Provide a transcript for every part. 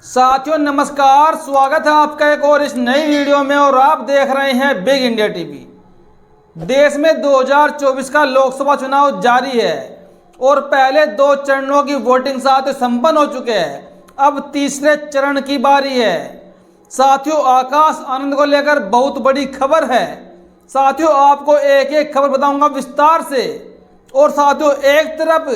साथियों नमस्कार, स्वागत है आपका एक और इस नई वीडियो में। और आप देख रहे हैं बिग इंडिया टीवी। देश में 2024 का लोकसभा चुनाव जारी है और पहले 2 चरणों की वोटिंग साथियों संपन्न हो चुके हैं। अब तीसरे चरण की बारी है। साथियों आकाश आनंद को लेकर बहुत बड़ी खबर है। साथियों आपको एक एक खबर बताऊंगा विस्तार से। और साथियों एक तरफ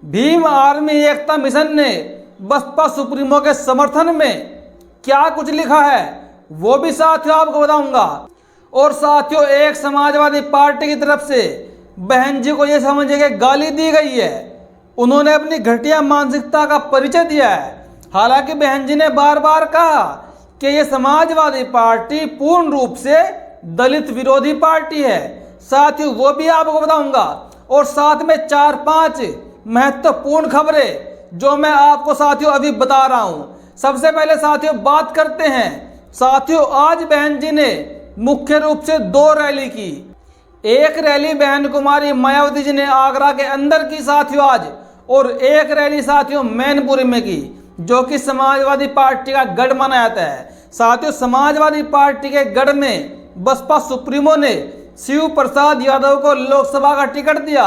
भीम आर्मी एकता मिशन ने बसपा सुप्रीमो के समर्थन में क्या कुछ लिखा है वो भी साथियों आपको बताऊंगा। और साथियों एक समाजवादी पार्टी की तरफ से बहन जी को यह समझे कि गाली दी गई है। उन्होंने अपनी घटिया मानसिकता का परिचय दिया है। हालांकि बहन जी ने बार बार कहा कि यह समाजवादी पार्टी पूर्ण रूप से दलित विरोधी पार्टी है। साथियों वो भी आपको बताऊंगा। और साथ में 4-5 महत्वपूर्ण खबरें जो मैं आपको साथियों अभी बता रहा हूं। सबसे पहले साथियों बात करते हैं। साथियों आज बहन जी ने मुख्य रूप से 2 रैली की। एक रैली बहन कुमारी मायावती जी ने आगरा के अंदर की साथियों आज, और एक रैली साथियों मैनपुरी में की, जो कि समाजवादी पार्टी का गढ़ माना जाता है। साथियों समाजवादी पार्टी के गढ़ में बसपा सुप्रीमो ने शिव प्रसाद यादव को लोकसभा का टिकट दिया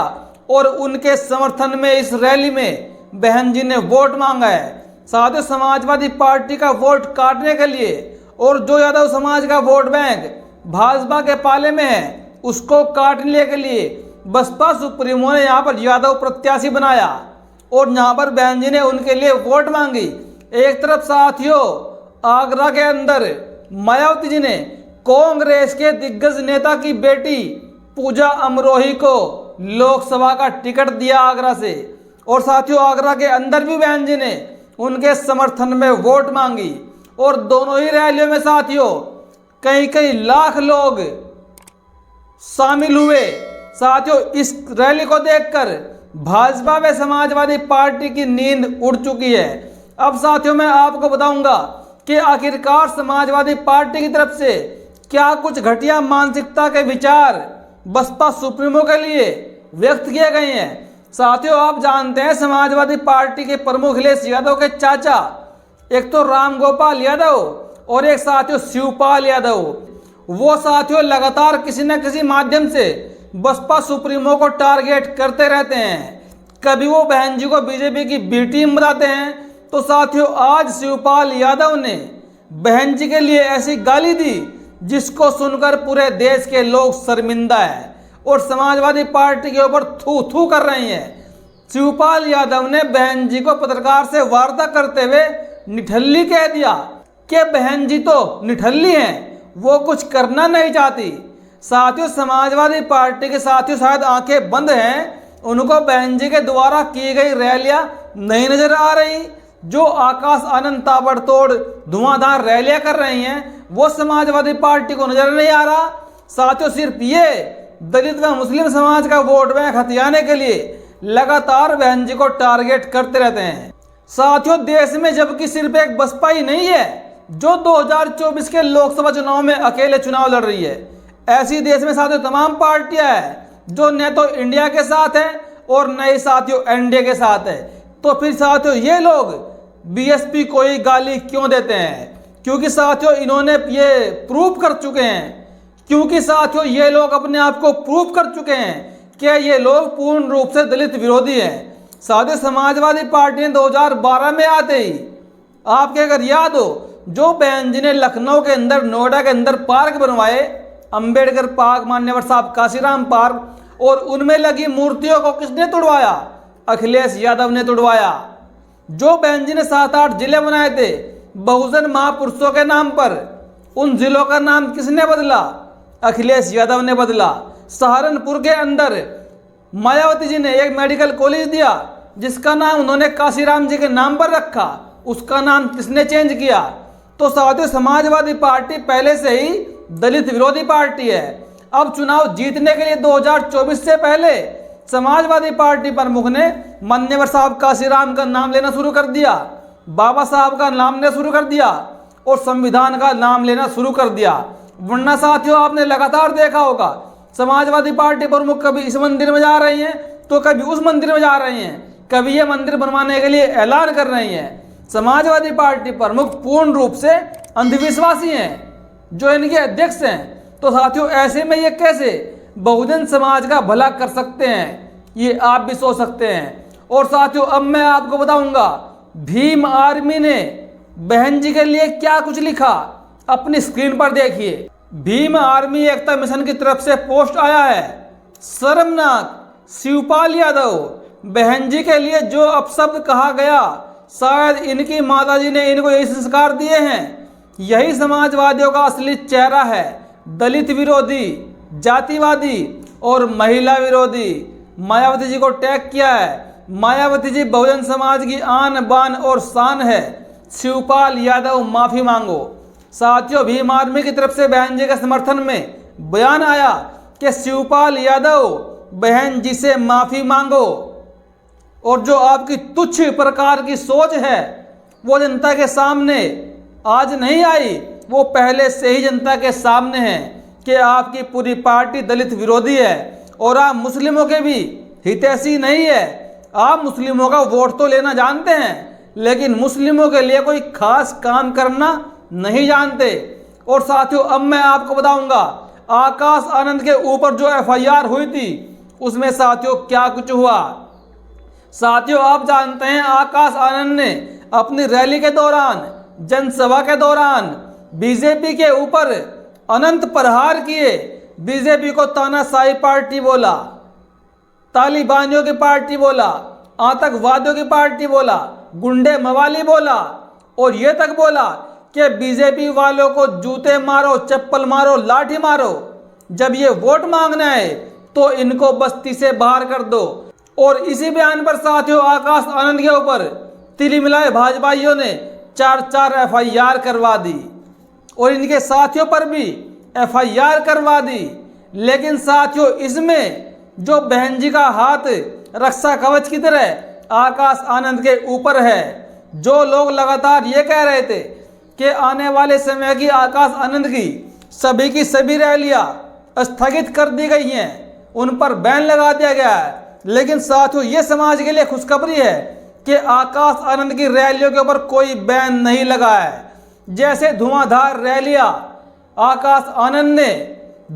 और उनके समर्थन में इस रैली में बहन जी ने वोट मांगा है। साथियों समाजवादी पार्टी का वोट काटने के लिए और जो यादव समाज का वोट बैंक भाजपा के पाले में है उसको काटने के लिए बसपा सुप्रीमो ने यहाँ पर यादव प्रत्याशी बनाया और यहाँ पर बहन जी ने उनके लिए वोट मांगी। एक तरफ साथियों आगरा के अंदर मायावती जी ने कांग्रेस के दिग्गज नेता की बेटी पूजा अमरोही को लोकसभा का टिकट दिया आगरा से। और साथियों आगरा के अंदर भी बहन जी ने उनके समर्थन में वोट मांगी। और दोनों ही रैलियों में साथियों कई लाख लोग शामिल हुए। साथियों इस रैली को देखकर भाजपा व समाजवादी पार्टी की नींद उड़ चुकी है। अब साथियों मैं आपको बताऊंगा कि आखिरकार समाजवादी पार्टी की तरफ से क्या कुछ घटिया मानसिकता के विचार बसपा सुप्रीमो के लिए व्यक्त किए गए हैं। साथियों आप जानते हैं समाजवादी पार्टी के प्रमुख अखिलेश यादव के चाचा एक तो राम गोपाल यादव और एक साथियों शिवपाल यादव, वो साथियों लगातार किसी न किसी माध्यम से बसपा सुप्रीमो को टारगेट करते रहते हैं। कभी वो बहन जी को बीजेपी की बी टीम बताते हैं, तो साथियों आज शिवपाल यादव ने बहन जी के लिए ऐसी गाली दी जिसको सुनकर पूरे देश के लोग शर्मिंदा है और समाजवादी पार्टी के ऊपर थू थू कर रही हैं। शिवपाल यादव ने बहन जी को पत्रकार से वार्ता करते हुए निठल्ली कह दिया कि बहन जी तो निठल्ली हैं, वो कुछ करना नहीं चाहती। साथियों समाजवादी पार्टी के साथियों शायद आंखें बंद हैं, उनको बहन जी के द्वारा की गई रैलियां नहीं नजर आ रही। जो आकाश आनंद ताबड़तोड़ धुआंधार रैलियां कर रही हैं वो समाजवादी पार्टी को नजर नहीं आ रहा। साथियों सिर्फ ये दलित व मुस्लिम समाज का वोट बैंक हथियाने के लिए लगातार बहन जी को टारगेट करते रहते हैं। साथियों देश में जबकि सिर्फ एक बसपा ही नहीं है जो 2024 के लोकसभा चुनाव में अकेले चुनाव लड़ रही है, ऐसी देश में साथियों तमाम पार्टियां हैं जो न तो इंडिया के साथ है और न ही साथियों एनडीए के साथ है। तो फिर साथियों ये लोग बीएसपी को ही गाली क्यों देते हैं? क्योंकि साथियों इन्होंने ये प्रूव कर चुके हैं, क्योंकि साथियों ये लोग अपने आप को प्रूव कर चुके हैं कि ये लोग पूर्ण रूप से दलित विरोधी हैं। साथियों समाजवादी पार्टी ने 2012 में आते ही आपके अगर याद हो जो बहन जी ने लखनऊ के अंदर नोएडा के अंदर पार्क बनवाए, अंबेडकर पार्क, मान्यवर साहब काशीराम पार्क, और उनमें लगी मूर्तियों को किसने तोड़वाया? अखिलेश यादव ने तोड़वाया। जो बहन जी ने 7-8 जिले बनाए थे बहुजन महापुरुषों के नाम पर, उन जिलों का नाम किसने बदला? अखिलेश यादव ने बदला। सहारनपुर के अंदर मायावती जी ने एक मेडिकल कॉलेज दिया जिसका नाम उन्होंने काशीराम जी के नाम पर रखा, उसका नाम किसने चेंज किया? तो साथियों समाजवादी पार्टी पहले से ही दलित विरोधी पार्टी है। अब चुनाव जीतने के लिए 2024 से पहले समाजवादी पार्टी प्रमुख ने मान्यवर साहब काशीराम का नाम लेना शुरू कर दिया, बाबा साहब का नाम लेना शुरू कर दिया और संविधान का नाम लेना शुरू कर दिया। वरना साथियों आपने लगातार देखा होगा समाजवादी पार्टी प्रमुख कभी इस मंदिर में जा रही हैं तो कभी उस मंदिर में जा रही हैं, कभी ये मंदिर बनवाने के लिए ऐलान कर रही हैं। समाजवादी पार्टी प्रमुख पूर्ण रूप से अंधविश्वासी हैं, जो इनके अध्यक्ष हैं। तो साथियों, ऐसे में ये कैसे बहुजन समाज का भला कर सकते हैं, ये आप भी सोच सकते हैं। और साथियों, अब मैं आपको बताऊंगा भीम आर्मी ने बहन जी के लिए क्या कुछ लिखा, अपनी स्क्रीन पर देखिए। भीम आर्मी एकता मिशन की तरफ से पोस्ट आया है। शर्मनाक, शिवपाल यादव, बहन जी के लिए जो अपशब्द कहा गया, शायद इनकी माताजी ने इनको यही संस्कार दिए हैं। यही समाजवादियों का असली चेहरा है। दलित विरोधी, जातिवादी और महिला विरोधी। मायावती जी को टैग किया है। मायावती जी बहुजन समाज की आन बान और शान है। शिवपाल यादव माफी मांगो। साथियों, भीम आर्मी की तरफ से बहन जी के समर्थन में बयान आया कि शिवपाल यादव बहन जी से माफी मांगो, और जो आपकी तुच्छ प्रकार की सोच है वो जनता के सामने आज नहीं आई, वो पहले से ही जनता के सामने है कि आपकी पूरी पार्टी दलित विरोधी है और आप मुस्लिमों के भी हितैषी नहीं है। आप मुस्लिमों का वोट तो लेना जानते हैं, लेकिन मुस्लिमों के लिए कोई खास काम करना नहीं जानते। और साथियों, अब मैं आपको बताऊंगा आकाश आनंद के ऊपर जो एफआईआर हुई थी उसमें साथियों क्या कुछ हुआ। साथियों, आप जानते हैं आकाश आनंद ने अपनी रैली के दौरान, जनसभा के दौरान बीजेपी के ऊपर अनंत प्रहार किए। बीजेपी को तानाशाही पार्टी बोला, तालिबानियों की पार्टी बोला, आतंकवादियों की पार्टी बोला, गुंडे मवाली बोला, और ये तक बोला कि बीजेपी वालों को जूते मारो, चप्पल मारो, लाठी मारो। जब ये वोट मांगना है तो इनको बस्ती से बाहर कर दो। और इसी बयान पर साथियों आकाश आनंद के ऊपर तिली मिलाए भाजपाइयों ने 4 एफआईआर करवा दी और इनके साथियों पर भी एफआईआर करवा दी। लेकिन साथियों, इसमें जो बहन जी का हाथ रक्षा कवच की तरह आकाश आनंद के ऊपर है, जो लोग लगातार ये कह रहे थे कि आने वाले समय की आकाश आनंद की सभी रैलियां स्थगित कर दी गई हैं, उन पर बैन लगा दिया गया है। लेकिन साथियों, ये समाज के लिए खुशखबरी है कि आकाश आनंद की रैलियों के ऊपर कोई बैन नहीं लगा है। जैसे धुआंधार रैलियां आकाश आनंद ने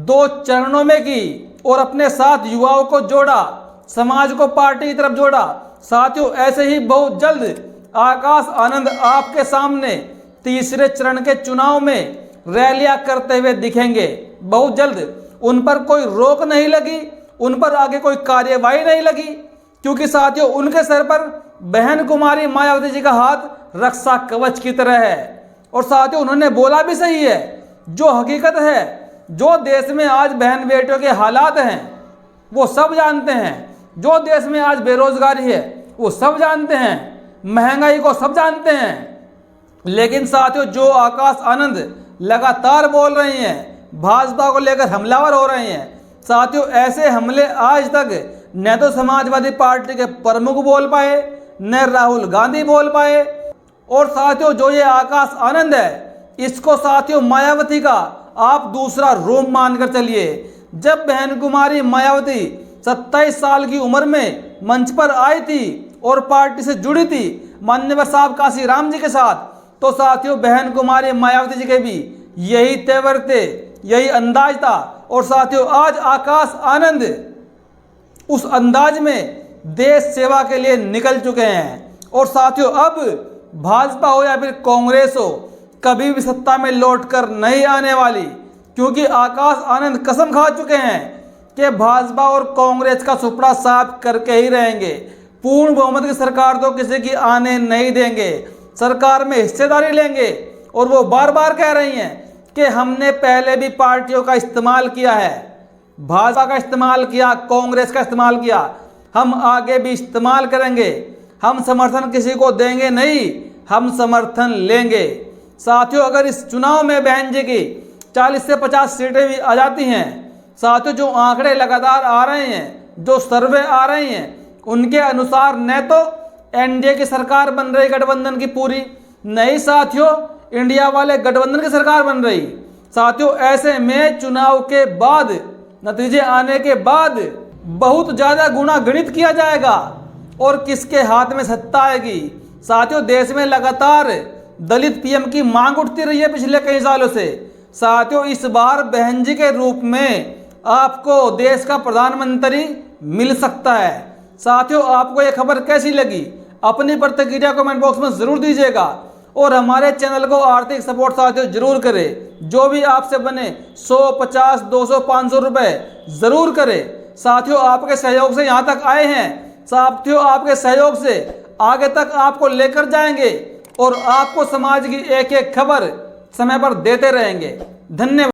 2 चरणों में की और अपने साथ युवाओं को जोड़ा, समाज को पार्टी की तरफ जोड़ा। साथियों, ऐसे ही बहुत जल्द आकाश आनंद आपके सामने तीसरे चरण के चुनाव में रैलियां करते हुए दिखेंगे। बहुत जल्द उन पर कोई रोक नहीं लगी, उन पर आगे कोई कार्यवाही नहीं लगी, क्योंकि साथियों उनके सर पर बहन कुमारी मायावती जी का हाथ रक्षा कवच की तरह है। और साथियों, उन्होंने बोला भी सही है, जो हकीकत है, जो देश में आज बहन बेटियों के हालात हैं वो सब जानते हैं। जो देश में आज बेरोजगारी है वो सब जानते हैं, महंगाई को सब जानते हैं। लेकिन साथियों, जो आकाश आनंद लगातार बोल रहे हैं, भाजपा को लेकर हमलावर हो रहे हैं, साथियों ऐसे हमले आज तक न तो समाजवादी पार्टी के प्रमुख बोल पाए, न राहुल गांधी बोल पाए। और साथियों, जो ये आकाश आनंद है, इसको साथियों मायावती का आप दूसरा रूप मानकर चलिए। जब बहन कुमारी मायावती 27 साल की उम्र में मंच पर आई थी और पार्टी से जुड़ी थी मान्यवर साहब काशी राम जी के साथ, तो साथियों बहन कुमारी मायावती जी के भी यही तेवर थे, यही अंदाज था। और साथियों, आज आकाश आनंद उस अंदाज में देश सेवा के लिए निकल चुके हैं। और साथियों, अब भाजपा हो या फिर कांग्रेस हो, कभी भी सत्ता में लौटकर नहीं आने वाली, क्योंकि आकाश आनंद कसम खा चुके हैं कि भाजपा और कांग्रेस का सुपड़ा साफ करके ही रहेंगे। पूर्ण बहुमत की सरकार तो किसी की आने नहीं देंगे, सरकार में हिस्सेदारी लेंगे। और वो बार बार कह रही हैं कि हमने पहले भी पार्टियों का इस्तेमाल किया है, भाजपा का इस्तेमाल किया, कांग्रेस का इस्तेमाल किया, हम आगे भी इस्तेमाल करेंगे। हम समर्थन किसी को देंगे नहीं, हम समर्थन लेंगे। साथियों, अगर इस चुनाव में बहन जी की 40 से 50 सीटें भी आ जाती हैं, साथियों जो आंकड़े लगातार आ रहे हैं, जो सर्वे आ रहे हैं, उनके अनुसार न तो एनडीए की सरकार बन रही गठबंधन की पूरी, नई साथियों इंडिया वाले गठबंधन की सरकार बन रही। साथियों, ऐसे में चुनाव के बाद, नतीजे आने के बाद बहुत ज़्यादा गुणा गणित किया जाएगा और किसके हाथ में सत्ता आएगी, साथियों, देश में लगातार दलित पीएम की मांग उठती रही है पिछले कई सालों से। साथियों, इस बार बहन जी के रूप में आपको देश का प्रधानमंत्री मिल सकता है। साथियों, आपको यह खबर कैसी लगी? अपनी प्रतिक्रिया कमेंट बॉक्स में जरूर दीजिएगा और हमारे चैनल को आर्थिक सपोर्ट साथियों जरूर करें। जो भी आपसे बने 100, 50, 200, 500 रुपए जरूर करें। साथियों, आपके सहयोग से यहाँ तक आए हैं। साथियों, आपके सहयोग से आगे तक आपको लेकर जाएंगे और आपको समाज की एक एक खबर समय पर देते रहेंगे। धन्यवाद।